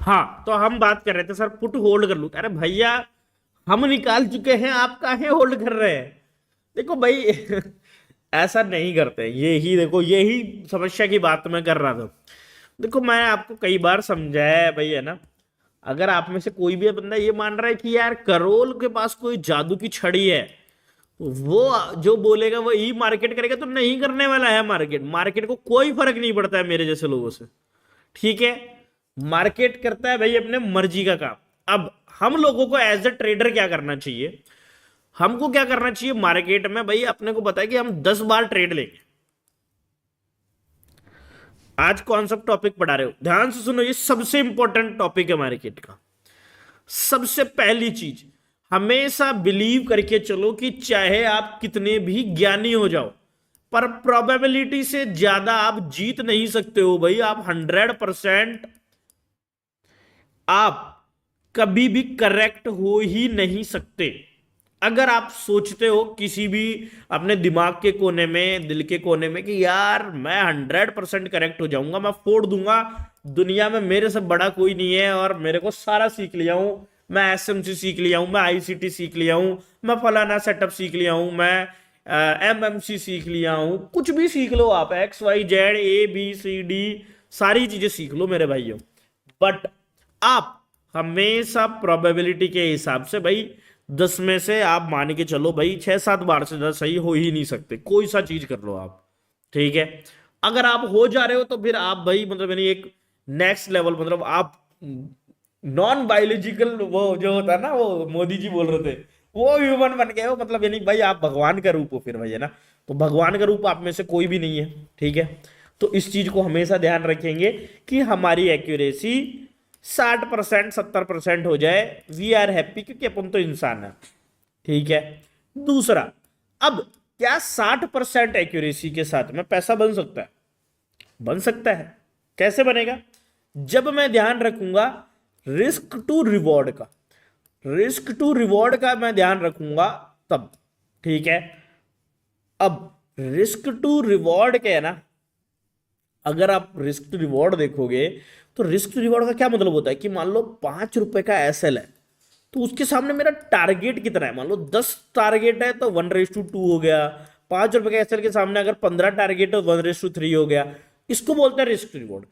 हाँ, तो हम बात कर रहे थे सर पुट होल्ड कर लूं। अरे भैया, हम निकाल चुके हैं, आप काहे होल्ड कर रहे हैं? देखो भाई ऐसा नहीं करते। यही देखो, यही समस्या की बात मैं कर रहा था। देखो, मैं आपको कई बार समझाया है भाई, है ना। अगर आप में से कोई भी बंदा ये मान रहा है कि यार करोल के पास कोई जादू की छड़ी है, वो जो बोलेगा वो ई मार्केट करेगा, तो नहीं करने वाला है। मार्केट मार्केट को कोई फर्क नहीं पड़ता है मेरे जैसे लोगों से। ठीक है, मार्केट करता है भाई अपने मर्जी का काम। अब हम लोगों को एज अ ट्रेडर क्या करना चाहिए? हमको क्या करना चाहिए मार्केट में? भाई अपने को पता है कि हम 10 बार ट्रेड लेंगे। आज कौन सा टॉपिक पढ़ा रहे हो, ध्यान से सुनो, ये सबसे इंपॉर्टेंट टॉपिक है मार्केट का। सबसे पहली चीज, हमेशा बिलीव करके चलो कि चाहे आप कितने भी ज्ञानी हो जाओ, पर प्रोबेबिलिटी से ज्यादा आप जीत नहीं सकते हो भाई। आप 100% आप कभी भी करेक्ट हो ही नहीं सकते। अगर आप सोचते हो किसी भी अपने दिमाग के कोने में, दिल के कोने में, कि यार मैं 100% करेक्ट हो जाऊंगा, मैं फोड़ दूंगा, दुनिया में मेरे से बड़ा कोई नहीं है, और मेरे को सारा सीख लिया हूं, मैं एसएमसी सीख लिया हूं, मैं आईसीटी सीख लिया हूं, मैं फलाना सेटअप सीख लिया हूं, मैं एमएमसी सीख लिया हूं, कुछ भी सीख लो आप, X Y Z A B C D, सारी चीजें सीख लो मेरे भाइयों। बट आप हमेशा प्रोबेबिलिटी के हिसाब से भाई, 10 में से आप मान के चलो भाई 6-7 बार से ज्यादा सही हो ही नहीं सकते, कोई सा चीज कर लो आप। ठीक है, अगर आप हो जा रहे हो तो फिर आप भाई मतलब यानी एक नेक्स्ट लेवल, मतलब आप नॉन बायोलॉजिकल, वो जो होता है ना, वो मोदी जी बोल रहे थे, वो ह्यूमन बन गए हो, मतलब यानी भाई आप भगवान का रूप हो फिर भाई, है ना। तो भगवान का रूप आप में से कोई भी नहीं है। ठीक है, तो इस चीज को हमेशा ध्यान रखेंगे कि हमारी एक्यूरेसी 60% 70% हो जाए, वी आर हैप्पी, क्योंकि अपन तो इंसान है। ठीक है, दूसरा, अब क्या 60% एक्यूरेसी के साथ में पैसा बन सकता है? बन सकता है। कैसे बनेगा? जब मैं ध्यान रखूंगा रिस्क टू रिवॉर्ड का, रिस्क टू रिवॉर्ड का मैं ध्यान रखूंगा तब। ठीक है, अब रिस्क टू रिवॉर्ड क्या है ना, अगर आप रिस्क टू रिवॉर्ड देखोगे, तो रिस्क टू रिवॉर्ड का क्या मतलब होता है कि मान लो 5 रुपए का एसएल है, तो उसके सामने मेरा टारगेट कितना है? मान लो 10 टारगेट है तो 1:2 हो गया। 5 रुपए के एसएल के सामने अगर 15 टारगेट है तो 1:3 हो गया। इसको बोलते हैं रिस्क रिवॉर्ड।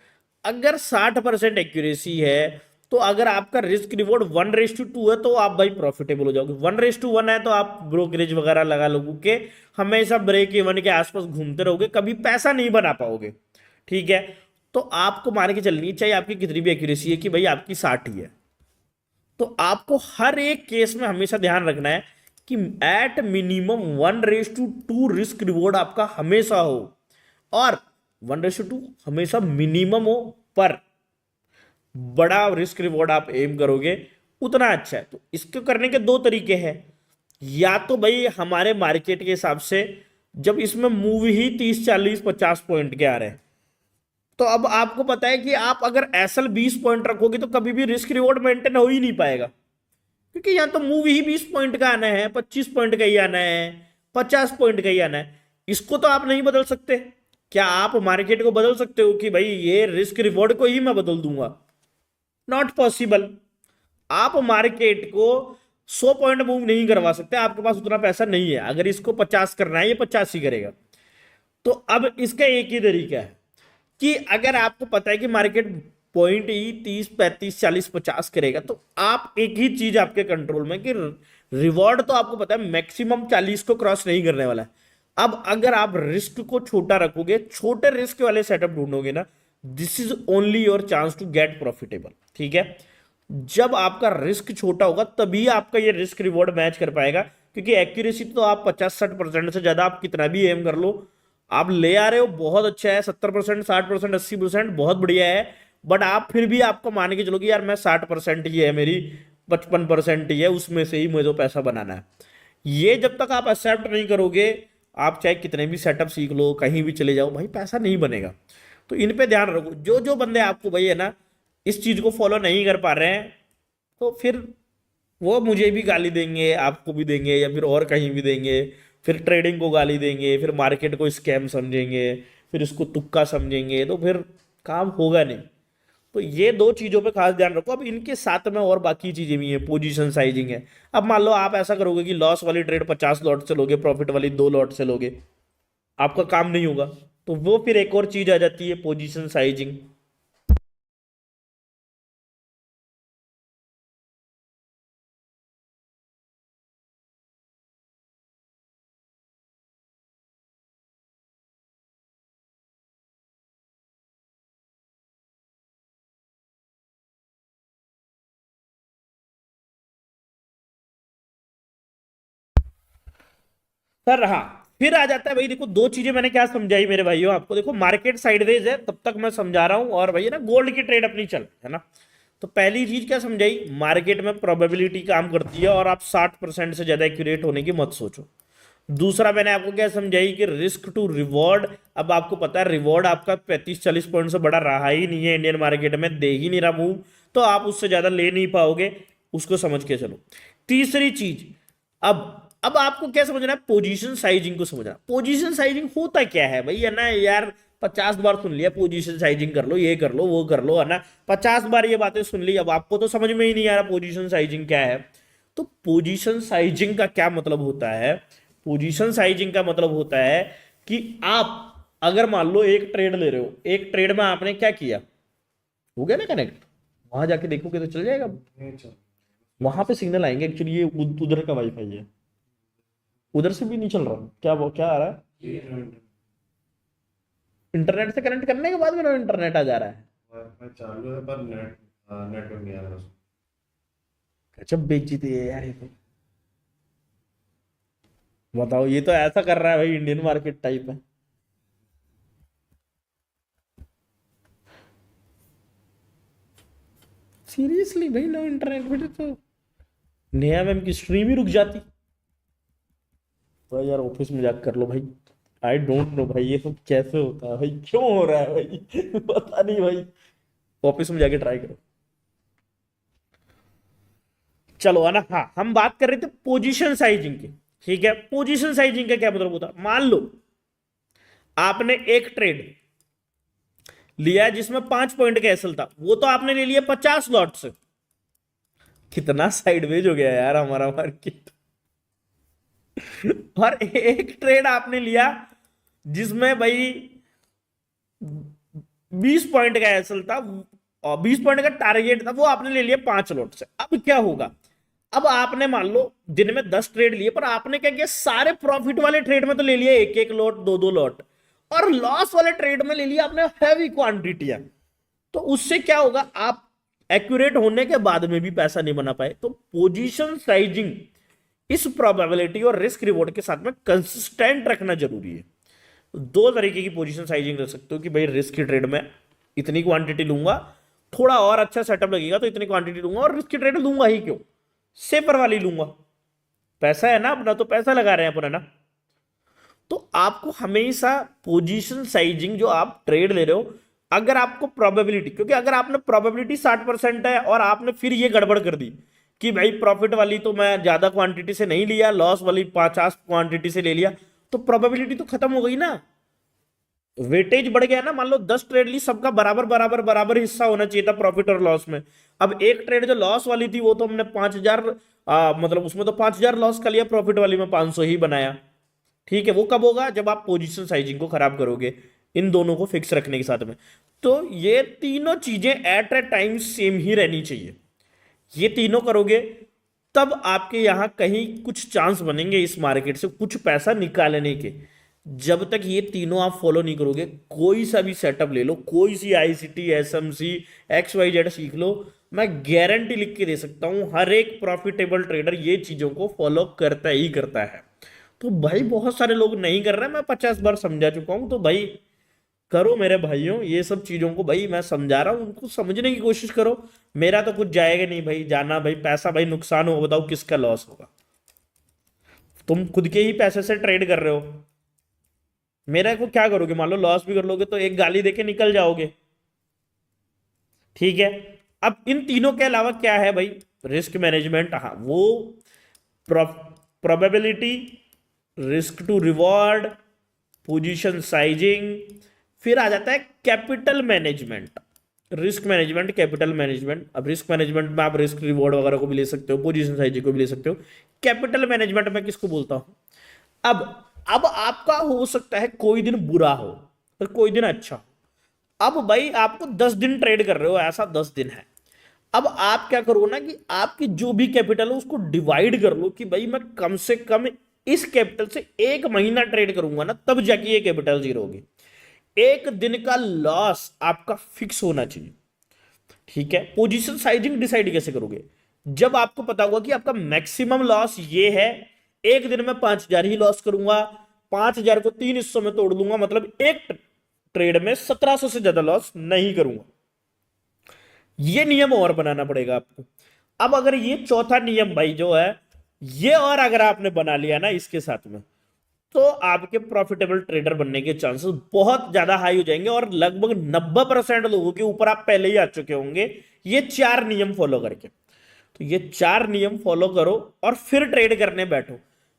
अगर 60% एक्यूरेसी है, तो अगर आपका रिस्क रिवॉर्ड 1:2 है, तो आप भाई प्रॉफिटेबल हो जाओगे। 1:1 है तो आप ब्रोकरेज वगैरह लगा लोगे, हमेशा ब्रेक इवन के आसपास घूमते रहोगे, कभी पैसा नहीं बना पाओगे। ठीक है, तो आपको मान के चलनी चाहिए, आपकी कितनी भी एक्यूरेसी है, कि भाई आपकी 60 ही है, तो आपको हर एक केस में हमेशा ध्यान रखना है कि एट मिनिमम 1:2 रिस्क रिवॉर्ड आपका हमेशा हो, और 1:2 हमेशा मिनिमम हो, पर बड़ा रिस्क रिवॉर्ड आप एम करोगे उतना अच्छा है। तो इसको करने के दो तरीके हैं। या तो भाई हमारे मार्केट के हिसाब से, जब इसमें मूव ही 30 40 50 पॉइंट के आ रहे हैं, तो अब आपको पता है कि आप अगर एसएल 20 पॉइंट रखोगे तो कभी भी रिस्क रिवॉर्ड मेंटेन हो ही नहीं पाएगा, क्योंकि यहां तो मूव ही 20 पॉइंट का आना है, 25 पॉइंट का ही आना है, 50 पॉइंट का ही आना है। इसको तो आप नहीं बदल सकते। क्या आप मार्केट को बदल सकते हो कि भाई ये रिस्क रिवॉर्ड को ही मैं बदल दूंगा? Not possible. आप मार्केट को 100 पॉइंट मूव नहीं करवा सकते, आपके पास उतना पैसा नहीं है। अगर इसको 50 करना है, ये 50 ही करेगा। तो अब इसका एक ही तरीका है कि अगर आपको पता है कि मार्केट पॉइंट ही 30 35 40 50 करेगा, तो आप एक ही चीज आपके कंट्रोल में, कि रिवॉर्ड तो आपको पता है मैक्सिमम 40 को क्रॉस नहीं करने वाला है। अब अगर आप रिस्क को छोटा रखोगे, छोटे रिस्क वाले सेटअप ढूंढोगे ना, this is only your chance to get profitable. ठीक है, जब आपका रिस्क छोटा होगा तभी आपका ये रिस्क रिवॉर्ड मैच कर पाएगा, क्योंकि एक्यूरेसी तो आप 50 60% से ज्यादा आप कितना भी एम कर लो, आप ले आ रहे हो, बहुत अच्छा है। 70% 60% 80% बहुत बढ़िया है। बट आप फिर भी आपको मान के चलो कि यार मैं 60% ही है मेरी, 55% ही है, उसमें से ही मुझे तो पैसा बनाना है। ये जब तक आप एक्सेप्ट नहीं करोगे, आप चाहे कितने भी सेटअप सीख लो, कहीं भी चले जाओ, भाई पैसा नहीं बनेगा। तो इन पे ध्यान रखो। जो जो बंदे आपको भाई है ना इस चीज को फॉलो नहीं कर पा रहे हैं, तो फिर वो मुझे भी गाली देंगे, आपको भी देंगे, या फिर और कहीं भी देंगे, फिर ट्रेडिंग को गाली देंगे, फिर मार्केट को स्कैम समझेंगे, फिर इसको तुक्का समझेंगे, तो फिर काम होगा नहीं। तो ये दो चीजों पे खास ध्यान रखो। अब इनके साथ में और बाकी चीजें भी हैं, पोजीशन साइजिंग है। अब मान लो आप ऐसा करोगे कि लॉस वाली ट्रेड 50 लॉट से लोगे, प्रॉफिट वाली 2 लॉट से लोगे, आपका काम नहीं होगा। तो वो फिर एक और चीज आ जाती है, पोजीशन साइजिंग। सर हाँ, फिर आ जाता है भाई, देखो दो चीजें मैंने क्या समझाई मेरे भाइयों आपको। देखो मार्केट साइडवेज है तब तक मैं समझा रहा हूं, और भैया ना गोल्ड की ट्रेड अपनी चल है ना। तो पहली चीज क्या समझाई, मार्केट में प्रोबेबिलिटी काम करती है, और आप 60% से ज्यादा एक्यूरेट होने की मत सोचो। दूसरा मैंने आपको क्या समझाई कि रिस्क टू रिवॉर्ड। अब आपको पता है रिवॉर्ड आपका 35-40 पॉइंट से बड़ा रहा ही नहीं है इंडियन मार्केट में, दे ही नहीं रहा मूव, तो आप उससे ज्यादा ले नहीं पाओगे, उसको समझ के चलो। तीसरी चीज, अब आपको क्या समझना है, पोजीशन साइजिंग को समझना। पोजीशन साइजिंग होता क्या है भाई, है ना यार, 50 बार सुन लिया पोजीशन साइजिंग कर लो, ये कर लो, वो कर लो, है ना, 50 बार ये बातें सुन ली, अब आपको तो समझ में ही नहीं आ रहा पोजीशन साइजिंग क्या है। तो पोजीशन साइजिंग का क्या मतलब होता है, पोजीशन साइजिंग का मतलब होता है कि आप अगर मान लो एक ट्रेड ले रहे हो, एक ट्रेड में आपने क्या किया, हो गया ना कनेक्ट, वहां जाके देखोगे तो चल जाएगा। वहां पे सिग्नल आएंगे, एक्चुअली ये उधर का वाईफाई है, उधर से भी नहीं चल रहा, क्या वो क्या आ रहा है, इंटरनेट से कनेक्ट करने के बाद मेरा इंटरनेट आ जा रहा है। वाईफाई चालू है पर नेटवर्क नहीं आ रहा उसमें। गजब बेइज्जती है यार ये तो। बताओ, ये तो ऐसा कर रहा है भाई, इंडियन मार्केट टाइप है। सीरियसली भाई, नो इंटरनेट पे तो नया मैम की स्ट्रीम ही रुक जाती। भाई यार ऑफिस में जाकर कर लो भाई। आई डोंट नो भाई, ये सब कैसे होता है भाई, क्यों हो रहा है भाई पता नहीं भाई। ऑफिस में जाके ट्राई करो। चलो है ना, हाँ हम बात कर रहे थे पोजीशन साइजिंग की। ठीक है, पोजीशन साइजिंग का क्या मतलब होता है, मान लो आपने एक ट्रेड लिया जिसमें 5 पॉइंट का एसएल था, वो तो आपने ले लिया 50 लॉट से। कितना साइडवेज हो गया यार हमारा मार्केट। और एक ट्रेड आपने लिया जिसमें भाई 20 पॉइंट का एसएल था, और 20 पॉइंट का टारगेट था, वो आपने ले लिया 5 लॉट से। अब क्या होगा, अब आपने मान लो दिन में 10 ट्रेड लिए, पर आपने क्या किया, सारे प्रॉफिट वाले ट्रेड में तो ले लिया एक एक लॉट, दो दो लॉट, और लॉस वाले ट्रेड में ले लिया आपने हैवी क्वांटिटियां। तो उससे क्या होगा, आप एक्यूरेट होने के बाद में भी पैसा नहीं बना पाए। तो पोजीशन साइजिंग इस प्रोबेबिलिटी और रिस्क रिवॉर्ड के साथ में कंसिस्टेंट रखना जरूरी है। दो तरीके की पोजीशन साइजिंग रख सकते हो कि भाई रिस्क की ट्रेड में इतनी क्वांटिटी लूंगा, थोड़ा और अच्छा सेटअप लगेगा तो इतनी क्वांटिटी लूंगा, और रिस्क की ट्रेड लूंगा ही क्यों, सेफर वाली लूंगा, पैसा है ना अपना, तो पैसा लगा रहे हैं अपना ना। तो आपको हमेशा पोजीशन साइजिंग, जो आप ट्रेड ले रहे हो, अगर आपको प्रोबेबिलिटी, क्योंकि अगर आपने प्रोबेबिलिटी 60% है और आपने फिर ये गड़बड़ कर दी कि भाई प्रॉफिट वाली तो मैं ज्यादा क्वांटिटी से नहीं लिया, लॉस वाली 50 क्वांटिटी से ले लिया, तो प्रोबेबिलिटी तो खत्म हो गई ना, वेटेज बढ़ गया ना। मान लो 10 ट्रेड ली, सबका बराबर बराबर बराबर हिस्सा होना चाहिए था प्रॉफिट और लॉस में। अब एक ट्रेड जो लॉस वाली थी, वो तो हमने 5,000, मतलब उसमें तो 5,000 लॉस का लिया, प्रॉफिट वाली में 500 ही बनाया। ठीक है, वो कब होगा, जब आप पोजीशन साइजिंग को खराब करोगे, इन दोनों को फिक्स रखने के साथ में। तो ये तीनों चीजें एट ए टाइम सेम ही रहनी चाहिए। ये तीनों करोगे तब आपके यहां कहीं कुछ चांस बनेंगे इस मार्केट से कुछ पैसा निकालने के। जब तक ये तीनों आप फॉलो नहीं करोगे, कोई सा भी सेटअप ले लो, कोई सी आईसीटी, एसएमसी, XYZ सीख लो, मैं गारंटी लिख के दे सकता हूं हर एक प्रॉफिटेबल ट्रेडर ये चीजों को फॉलो करता ही करता है। तो भाई बहुत सारे लोग नहीं कर रहे, मैं 50 बार समझा चुका हूं, तो भाई करो मेरे भाइयों ये सब चीजों को, भाई मैं समझा रहा हूं उनको समझने की कोशिश करो। मेरा तो कुछ जाएगा नहीं भाई, जाना भाई पैसा, भाई नुकसान हो बताओ किसका लॉस होगा, तुम खुद के ही पैसे से ट्रेड कर रहे हो, मेरा को क्या करोगे, मान लो लॉस भी कर लोगे तो एक गाली देके निकल जाओगे। ठीक है, अब इन तीनों के अलावा क्या है भाई, रिस्क मैनेजमेंट, हाँ वो probability, risk to reward, position sizing, फिर आ जाता है capital management. Risk management, capital management. अब रिस्क मैनेजमेंट में आप रिस्क रिवॉर्ड वगैरह को भी ले सकते हो, पोजीशन साइज को भी ले सकते हो। कैपिटल मैनेजमेंट में किसको बोलता हूं? अब अब आपका हो सकता है कोई दिन बुरा हो और कोई दिन अच्छा हो। अब भाई आपको 10 दिन ट्रेड कर रहे हो, ऐसा 10 दिन है। अब आप क्या करो ना कि आपकी जो भी कैपिटल है उसको डिवाइड कर लो कि भाई मैं कम से कम इस कैपिटल से 1 महीना ट्रेड करूंगा ना, तब जाके ये कैपिटल जीरो होगी। एक दिन का लॉस आपका फिक्स होना चाहिए। ठीक है। पोजीशन साइजिंग डिसाइड कैसे करोगे? जब आपको पता होगा कि आपका मैक्सिमम लॉस ये है, एक दिन में 5,000 ही लॉस करूंगा, 5,000 को 3 हिस्सों में तोड़ दूंगा, मतलब एक ट्रेड में 1,700 से ज्यादा लॉस नहीं करूंगा। ये नियम और बनाना पड़ेगा आपको। अब अगर ये चौथा नियम भाई जो है, ये और अगर आपने बना लिया ना इसके साथ में, तो आपके प्रॉफिटेबल ट्रेडर बनने के चांसेस बहुत ज्यादा हाई हो जाएंगे, और लगभग 90% लोगों के ऊपर आप पहले ही आ चुके होंगे ये 4 नियम फॉलो करके। तो ये 4 नियम फॉलो करो और फिर ट्रेड करने बैठो।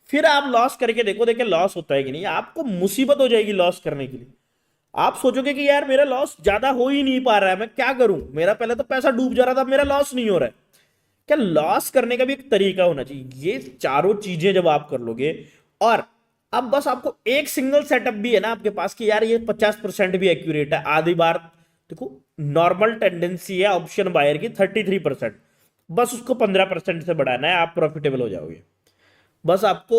फिर आप लॉस करके देखो, देखे लॉस होता है कि नहीं। आपको मुसीबत हो जाएगी लॉस करने के लिए। आप सोचोगे कि यार मेरा लॉस ज्यादा हो ही नहीं पा रहा है, मैं क्या करूं, मेरा पहले तो पैसा डूब जा रहा था, मेरा लॉस नहीं हो रहा है। क्या लॉस करने का भी एक तरीका होना चाहिए। ये चारों चीजें जब आप कर लोगे, और अब बस आपको एक सिंगल सेटअप भी है ना आपके पास कि यार ये 50% भी एक्यूरेट है, आधी बार देखो नॉर्मल टेंडेंसी है ऑप्शन बायर की 33%, बस उसको 15% से बढ़ाना है, आप प्रॉफिटेबल हो जाओगे। बस आपको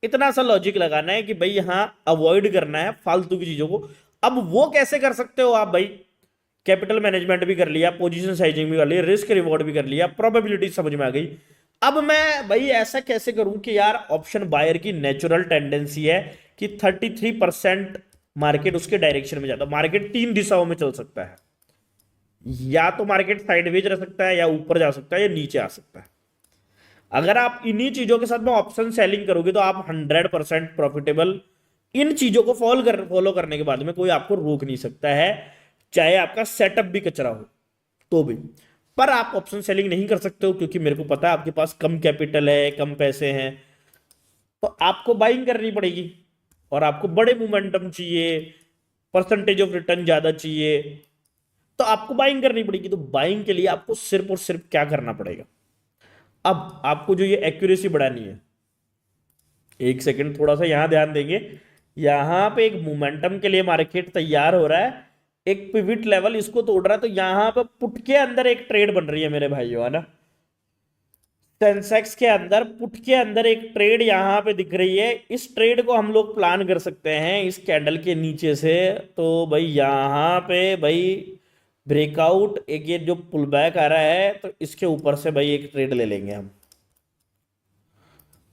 इतना सा लॉजिक लगाना है कि भाई यहां अवॉइड करना है फालतू की चीजों को। अब वो कैसे कर सकते हो आप भाई? कैपिटल मैनेजमेंट भी कर लिया, पोजीशन साइजिंग भी कर लिया, रिस्क रिवॉर्ड भी कर लिया, प्रोबेबिलिटी समझ में आ गई। अब मैं भाई ऐसा कैसे करूं कि यार ऑप्शन बायर की नेचुरल टेंडेंसी है कि 33% मार्केट उसके डायरेक्शन में जाता है। मार्केट 3 दिशाओं में चल सकता है, या तो मार्केट साइडवेज रह सकता है, या ऊपर जा सकता है, या नीचे आ सकता है। अगर आप इन्हीं चीजों के साथ में ऑप्शन सेलिंग करोगे तो आप 100% प्रॉफिटेबल। इन चीजों को फॉलो करने के बाद में कोई आपको रोक नहीं सकता है, चाहे आपका सेटअप भी कचरा हो तो भी। पर आप ऑप्शन सेलिंग नहीं कर सकते हो, क्योंकि मेरे को पता है आपके पास कम कैपिटल है, कम पैसे हैं, तो आपको बाइंग करनी पड़ेगी। और आपको बड़े मोमेंटम चाहिए, परसेंटेज ऑफ रिटर्न ज्यादा चाहिए, तो आपको बाइंग करनी पड़ेगी। तो बाइंग के लिए आपको सिर्फ और सिर्फ क्या करना पड़ेगा? अब आपको जो ये एक्यूरेसी बढ़ानी है, एक सेकंड थोड़ा सा यहां ध्यान देंगे। यहां पे एक मोमेंटम के लिए मार्केट तैयार हो रहा है, एक पिविट लेवल इसको तोड़ रहा है, तो यहां पे पुट के अंदर एक ट्रेड बन रही है मेरे भाइयों, है ना। सेंसेक्स के अंदर पुट के अंदर एक ट्रेड यहां पे दिख रही है। इस ट्रेड को हम लोग प्लान कर सकते हैं इस कैंडल के नीचे से। तो भाई यहां पे भाई ब्रेकआउट, एक ये जो पुल बैक आ रहा है, तो इसके ऊपर से भाई एक ट्रेड ले लेंगे हम।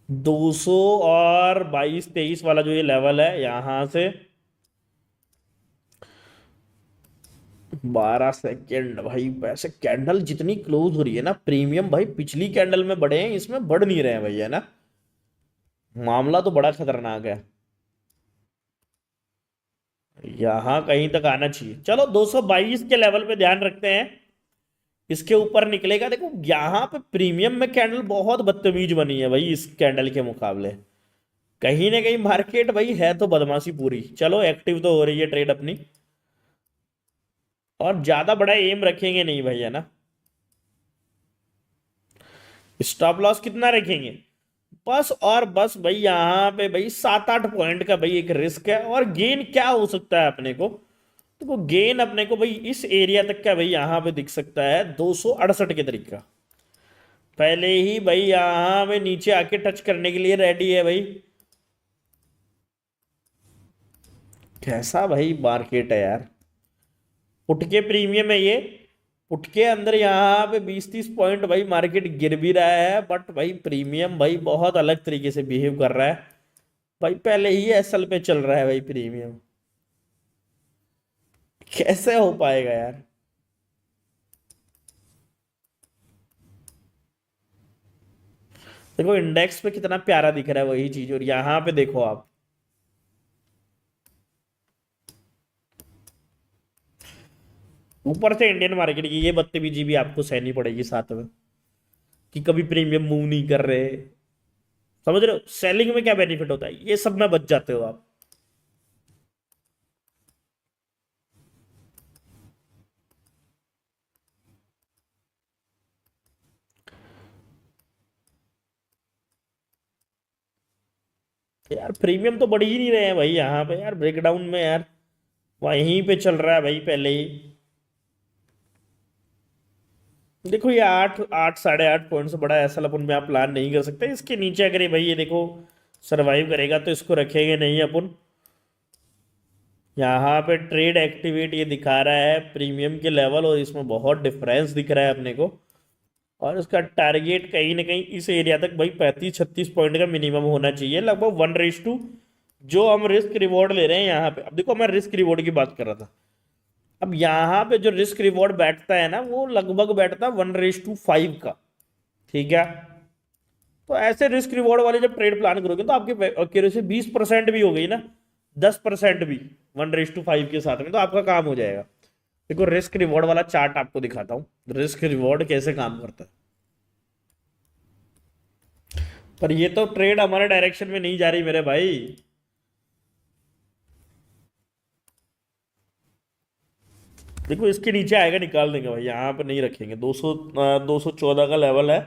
200 और 22-23 वाला जो ये लेवल है, यहां से 12 सेकेंड भाई। वैसे कैंडल जितनी क्लोज हो रही है ना, प्रीमियम भाई पिछली कैंडल में बढ़े हैं, इसमें बढ़ नहीं रहे हैं भाई, है ना। मामला तो बड़ा खतरनाक है। यहां कहीं तक आना चाहिए। चलो 222 के लेवल पे ध्यान रखते हैं, इसके ऊपर निकलेगा। देखो यहां पे प्रीमियम में कैंडल बहुत बदतमीज बनी है भाई इस कैंडल के मुकाबले। कहीं ना कहीं मार्केट भाई है तो बदमाशी पूरी। चलो एक्टिव तो हो रही है ट्रेड अपनी, और ज्यादा बड़ा एम रखेंगे नहीं भाई, है ना। स्टॉप लॉस कितना रखेंगे? बस और बस भाई यहां पे भाई 7-8 पॉइंट का भाई एक रिस्क है। और गेन क्या हो सकता है अपने को? तो गेन अपने को भाई इस एरिया तक का भाई यहां पे दिख सकता है 268 के तरीका। पहले ही भाई यहां पे नीचे आके टच करने के लिए रेडी है भाई। कैसा भाई मार्केट है यार। पुट के प्रीमियम है ये, पुट के अंदर यहाँ पे 20-30 पॉइंट भाई मार्केट गिर भी रहा है, बट भाई प्रीमियम भाई बहुत अलग तरीके से बिहेव कर रहा है भाई। पहले ही एसएल पे चल रहा है भाई प्रीमियम। कैसे हो पाएगा यार? देखो इंडेक्स पे कितना प्यारा दिख रहा है वही चीज, और यहाँ पे देखो आप, ऊपर से इंडियन मार्केट की ये बदतमीजी भी आपको सहनी पड़ेगी साथ में, कि कभी प्रीमियम मूव नहीं कर रहे। समझ रहे हो सेलिंग में क्या बेनिफिट होता है, ये सब में बच जाते हो आप। यार प्रीमियम तो बढ़ ही नहीं रहे हैं भाई यहाँ पे यार, ब्रेकडाउन में यार वहीं पे चल रहा है भाई पहले ही। देखो ये 8 8.5 पॉइंट से बड़ा ऐसा अपन में आप प्लान नहीं कर सकते। इसके नीचे अगर ये भाई ये देखो सरवाइव करेगा तो इसको रखेंगे नहीं अपन। यहाँ पे ट्रेड एक्टिविटी ये दिखा रहा है प्रीमियम के लेवल, और इसमें बहुत डिफरेंस दिख रहा है अपने को। और उसका टारगेट कहीं ना कहीं इस एरिया तक भाई 35 36 पॉइंट का मिनिमम होना चाहिए, लगभग 1:2। जो हम रिस्क रिवॉर्ड ले रहे हैं यहाँ पे, अब देखो मैं रिस्क रिवॉर्ड की बात कर रहा था। अब यहाँ पे जो रिस्क रिवॉर्ड बैठता है ना वो लगभग बैठता है 1:5 का। ठीक है, तो ऐसे रिस्क रिवॉर्ड वाले जब ट्रेड प्लान करोगे तो आपकी एक्यूरेसी 20% भी हो गई ना, 10% भी 1:5 के साथ में, तो आपका काम हो जाएगा। देखो रिस्क रिवॉर्ड वाला चार्ट आपको दिखाता हूँ, रिस्क रिवॉर्ड कैसे काम करता है। पर ये तो ट्रेड हमारे डायरेक्शन में नहीं जा रही मेरे भाई। देखो इसके नीचे आएगा निकाल देंगे भाई, यहाँ पे नहीं रखेंगे। 214 का लेवल है,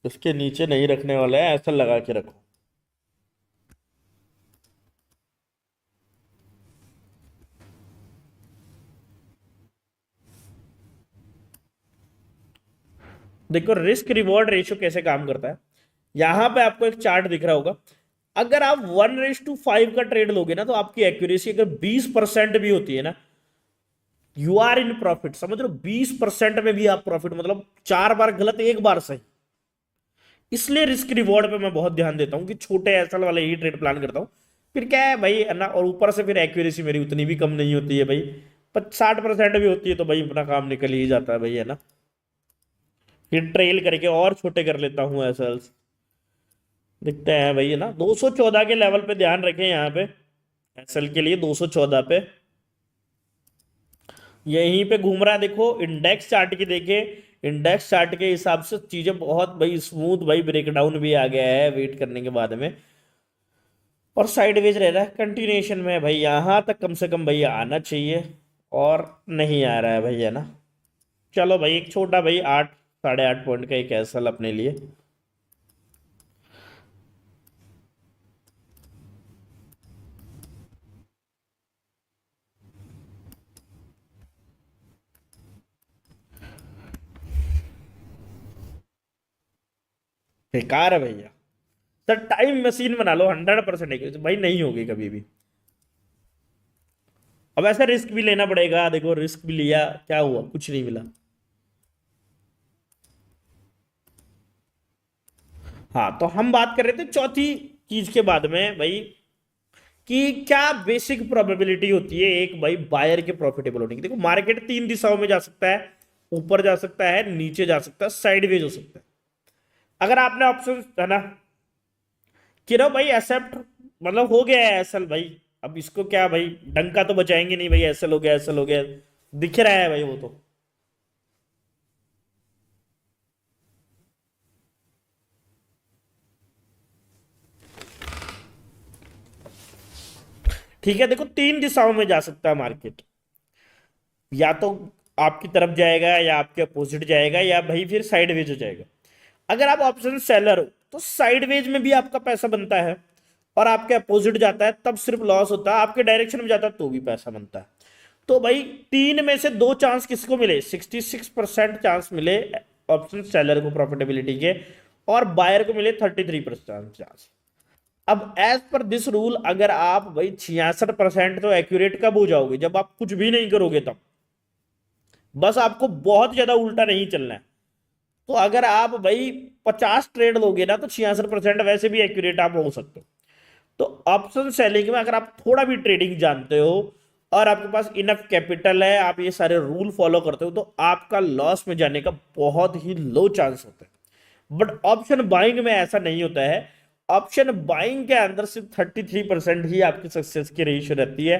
इसके नीचे नहीं रखने वाला है, ऐसा लगा के रखो। देखो रिस्क रिवॉर्ड रेशियो कैसे काम करता है, यहां पे आपको एक चार्ट दिख रहा होगा। अगर आप 1:5 का ट्रेड लोगे ना तो आपकी एक्यूरेसी अगर 20% भी होती है ना, यू आर इन प्रॉफिट। समझ लो 20% में भी आप प्रॉफिट, मतलब 4 बार गलत 1 बार सही। इसलिए रिस्क रिवॉर्ड पे मैं बहुत ध्यान देता हूं कि छोटे एसएल वाले ही ट्रेड प्लान करता हूं। फिर क्या है भाई है ना, और ऊपर से फिर एक्यूरेसी मेरी उतनी भी कम नहीं होती है भाई, पर 60% भी होती है तो भाई अपना काम निकल ही जाता है भाई, है ना। फिर ट्रेल करके और छोटे कर लेता हूँ एसएल्स। दिखते हैं भाई, है ना। 214 के लेवल पे ध्यान रखें यहाँ पे, एसएल के लिए 214 पे यहीं पे घूम रहा है। देखो इंडेक्स चार्ट की देखे, इंडेक्स चार्ट के हिसाब से चीजें बहुत भाई स्मूथ, भाई ब्रेकडाउन भी आ गया है वेट करने के बाद में, और साइडवेज रह रहा है, कंटिन्यूएशन में है भाई। यहां तक कम से कम भाई आना चाहिए, और नहीं आ रहा है भाई, है ना। चलो भाई एक छोटा भाई 8 8.5 पॉइंट का एक एसएल अपने लिए। बेकार है भैया सर, टाइम मशीन बना लो 100%। भाई नहीं होगी कभी भी। अब ऐसा रिस्क भी लेना पड़ेगा, देखो रिस्क भी लिया, क्या हुआ, कुछ नहीं मिला। हाँ तो हम बात कर रहे थे चौथी चीज के बाद में भाई, कि क्या बेसिक प्रोबेबिलिटी होती है एक भाई बायर के प्रॉफिटेबल होने की। देखो मार्केट 3 दिशाओं में जा सकता है, ऊपर जा सकता है, नीचे जा सकता है, साइडवेज हो सकता है। अगर आपने ऑप्शन है ना कि रो भाई एक्सेप्ट, मतलब हो गया है एसएल भाई, अब इसको क्या भाई डंका तो बचाएंगे नहीं भाई, एसएल हो गया, एसएल हो गया, दिख रहा है भाई वो तो। ठीक है, देखो 3 दिशाओं में जा सकता है मार्केट, या तो आपकी तरफ जाएगा, या आपके अपोजिट जाएगा, या भाई फिर साइडवेज हो जाएगा। अगर आप ऑप्शन सेलर हो तो साइडवेज में भी आपका पैसा बनता है, और आपके अपोजिट जाता है तब सिर्फ लॉस होता है, आपके डायरेक्शन में जाता है तो भी पैसा बनता है। तो भाई 3 में से 2 चांस किसको मिले, 66% चांस मिले ऑप्शन सेलर को प्रॉफिटेबिलिटी के, और बायर को मिले 33% चांस। अब एज पर दिस रूल अगर आप भाई 66% तो एक्यूरेट कब हो जाओगे, जब आप कुछ भी नहीं करोगे तब। बस आपको बहुत ज्यादा उल्टा नहीं चलना है। तो अगर आप भाई 50 ट्रेड लोगे ना तो 66% वैसे भी एक्यूरेट आप हो सकते हो। तो ऑप्शन सेलिंग में अगर आप थोड़ा भी ट्रेडिंग जानते हो और आपके पास इनफ कैपिटल है, आप ये सारे रूल फॉलो करते हो, तो आपका लॉस में जाने का बहुत ही लो चांस होता है। बट ऑप्शन बाइंग में ऐसा नहीं होता है। ऑप्शन बाइंग के अंदर सिर्फ 33% ही आपकी सक्सेस की रेशियो रहती है।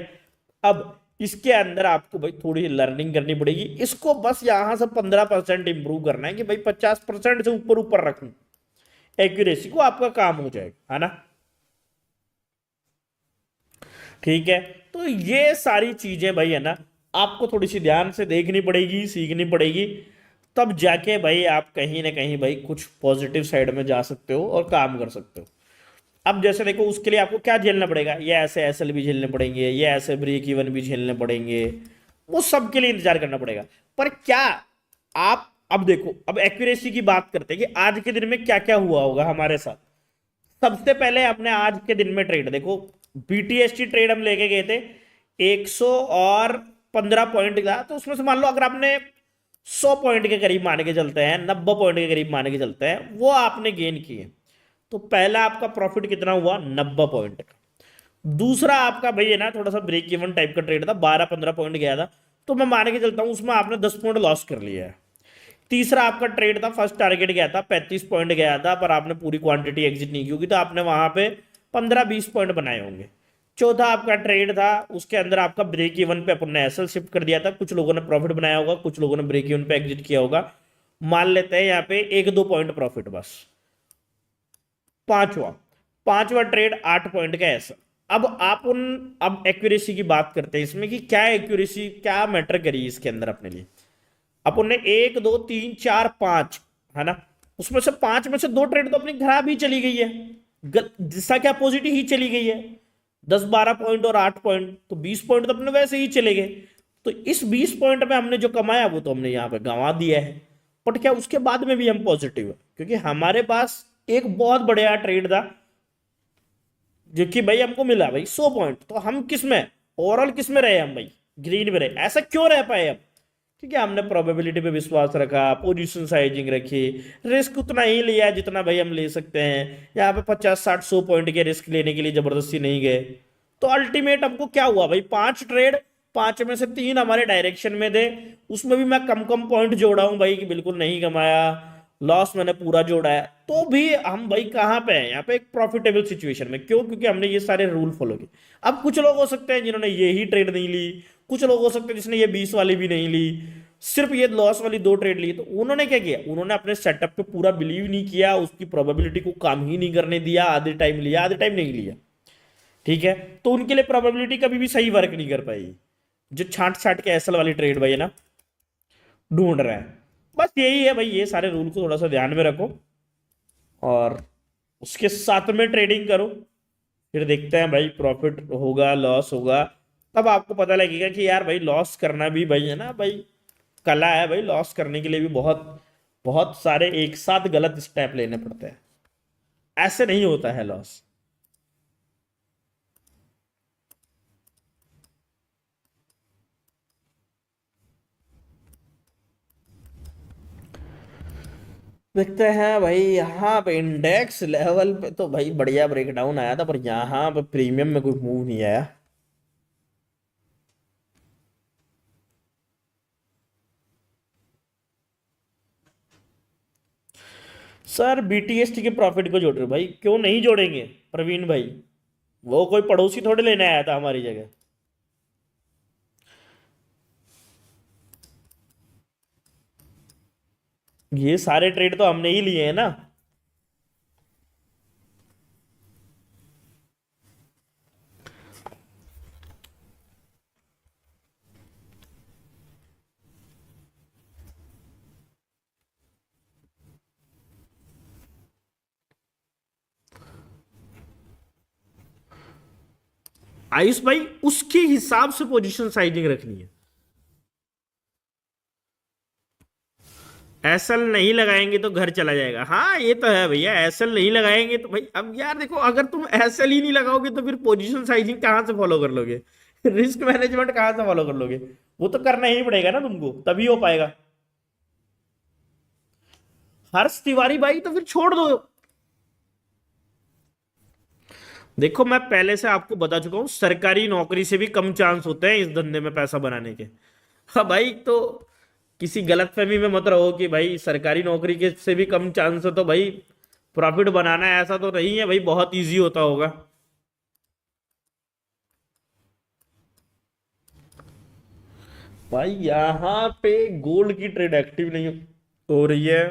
अब इसके अंदर आपको भाई थोड़ी लर्निंग करनी पड़ेगी, इसको बस यहां से 15% इंप्रूव करना है कि भाई 50% से ऊपर ऊपर रखूं एक्यूरेसी को, आपका काम हो जाएगा, है ना। ठीक है, तो ये सारी चीजें भाई है ना आपको थोड़ी सी ध्यान से देखनी पड़ेगी, सीखनी पड़ेगी, तब जाके भाई आप कहीं ना कहीं भाई कुछ पॉजिटिव साइड में जा सकते हो और काम कर सकते हो। अब जैसे देखो उसके लिए आपको क्या झेलना पड़ेगा, ये ऐसे एसएल भी झेलने पड़ेंगे, ये ऐसे ब्रेक इवन भी झेलने पड़ेंगे, वो सब के लिए इंतजार करना पड़ेगा। पर क्या आप अब देखो, अब एक्यूरेसी की बात करते हैं कि आज के दिन में क्या क्या हुआ होगा हमारे साथ। सबसे पहले हमने आज के दिन में ट्रेड देखो, बीटीएसटी ट्रेड हम लेके गए थे 115 पॉइंट का, तो उसमें से मान लो अगर आपने 100 पॉइंट के करीब मान के चलते हैं, 90 पॉइंट के करीब मान के चलते हैं, वो आपने गेन किए, तो पहला आपका प्रॉफिट कितना हुआ, 90 पॉइंट का। दूसरा आपका भाई है ना थोड़ा सा ब्रेक इवन टाइप का ट्रेड था, 12-15 पॉइंट गया था, तो मैं मान के चलता हूं उसमें आपने 10 पॉइंट लॉस कर लिया है। तीसरा आपका ट्रेड था, फर्स्ट टारगेट गया था 35 पॉइंट गया था, पर आपने पूरी क्वांटिटी एग्जिट नहीं की होगी, तो आपने वहां पे 15-20 पॉइंट बनाए होंगे। चौथा आपका ट्रेड था, उसके अंदर आपका ब्रेक इवन पे अपन ने एसएल शिफ्ट कर दिया था, कुछ लोगों ने प्रॉफिट बनाया होगा, कुछ लोगों ने ब्रेक इवन पे एग्जिट किया होगा, मान लेते हैं यहाँ पे 1-2 पॉइंट प्रॉफिट बस। पांचवा पांचवा ट्रेड 8 पॉइंट का ऐसा। अब एक्यूरेसी की बात करते हैं इसमें कि क्या एक्यूरेसी क्या मैटर करी इसके अंदर अपने लिए। अपन ने 1 2 3 4 5 है ना, उसमें से 5 में से 2 ट्रेड तो अपनी खराब ही चली गई है, जिसका क्या पॉजिटिव ही चली गई है, 10-12 पॉइंट और 8 पॉइंट, तो 20 पॉइंट तो अपने वैसे ही चले गए। तो इस 20 पॉइंट में हमने जो कमाया वो तो हमने यहाँ पे गंवा दिया है। बट क्या उसके बाद में भी हम पॉजिटिव है, क्योंकि हमारे पास एक बहुत बढ़िया ट्रेड था जो कि भाई हमको मिला भाई 100 पॉइंट, तो हम किस में ओवरऑल किस में रहे, हम भाई ग्रीन में रहे। ऐसा क्यों रह पाए हम, क्योंकि हमने प्रोबेबिलिटी पे विश्वास रखा, पोजीशन साइजिंग रखी, रिस्क उतना ही लिया जितना भाई हम ले सकते हैं। यहाँ पे 50-60-100 पॉइंट के रिस्क लेने के लिए जबरदस्ती नहीं गए। तो अल्टीमेट हमको क्या हुआ भाई, 5 ट्रेड, 5 में से 3 हमारे डायरेक्शन में थे, उसमें भी मैं कम कम पॉइंट जोड़ा हूं भाई कि बिल्कुल नहीं कमाया, लॉस मैंने पूरा जोड़ा है, तो भी हम भाई कहाँ पे हैं, यहाँ पे एक प्रॉफिटेबल सिचुएशन में। क्यों, क्योंकि हमने ये सारे रूल फॉलो किए। अब कुछ लोग हो सकते हैं जिन्होंने ये ही ट्रेड नहीं ली, कुछ लोग हो सकते हैं जिसने ये 20 वाली भी नहीं ली, सिर्फ ये लॉस वाली 2 ट्रेड ली, तो उन्होंने क्या किया, उन्होंने अपने सेटअप पे पूरा बिलीव नहीं किया, उसकी प्रोबेबिलिटी को काम ही नहीं करने दिया, आधे टाइम लिया आधे टाइम नहीं लिया। ठीक है, तो उनके लिए प्रोबेबिलिटी कभी भी सही वर्क नहीं कर पाएगी, जो छांट छाट के एसएल वाली ट्रेड भाई है ना ढूंढ रहे हैं। बस यही है भाई, ये सारे रूल को थोड़ा सा ध्यान में रखो और उसके साथ में ट्रेडिंग करो, फिर देखते हैं भाई प्रॉफिट होगा लॉस होगा, तब आपको पता लगेगा कि यार भाई लॉस करना भी भाई है ना भाई कला है भाई, लॉस करने के लिए भी बहुत बहुत सारे एक साथ गलत स्टेप लेने पड़ते हैं, ऐसे नहीं होता है लॉस। देखते हैं भाई, यहाँ पे इंडेक्स लेवल पे तो भाई बढ़िया ब्रेकडाउन आया था, पर यहाँ पे प्रीमियम में कोई मूव नहीं आया। सर बीटीएसटी के प्रॉफिट को जोड़ रहे हो भाई, क्यों नहीं जोड़ेंगे प्रवीण भाई, वो कोई पड़ोसी थोड़े लेने आया था हमारी जगह। ये सारे ट्रेड तो हमने ही लिए हैं ना। आयुष भाई उसके हिसाब से पोजीशन साइजिंग रखनी है, एसएल नहीं लगाएंगे तो घर चला जाएगा। हाँ ये तो है भैया, एसएल नहीं लगाएंगे तो भाई, अब यार देखो अगर तुम एसएल ही नहीं लगाओगे तो फिर पोजीशन साइजिंग कहाँ से फॉलो कर लोगे रिस्क मैनेजमेंट कहाँ से फॉलो कर लोगे, वो तो करना ही पड़ेगा ना तुमको, तभी हो पाएगा। हर्ष तिवारी भाई तो फिर छोड़ दो। देखो मैं पहले से आपको बता चुका हूं, सरकारी नौकरी से भी कम चांस होते हैं इस धंधे में पैसा बनाने के। हाँ भाई, तो किसी गलतफहमी में मत रहो कि भाई सरकारी नौकरी के से भी कम चांस है तो भाई प्रॉफिट बनाना है, ऐसा तो नहीं है भाई, बहुत इजी होता होगा। भाई यहाँ पे गोल्ड की ट्रेड एक्टिव नहीं हो रही है,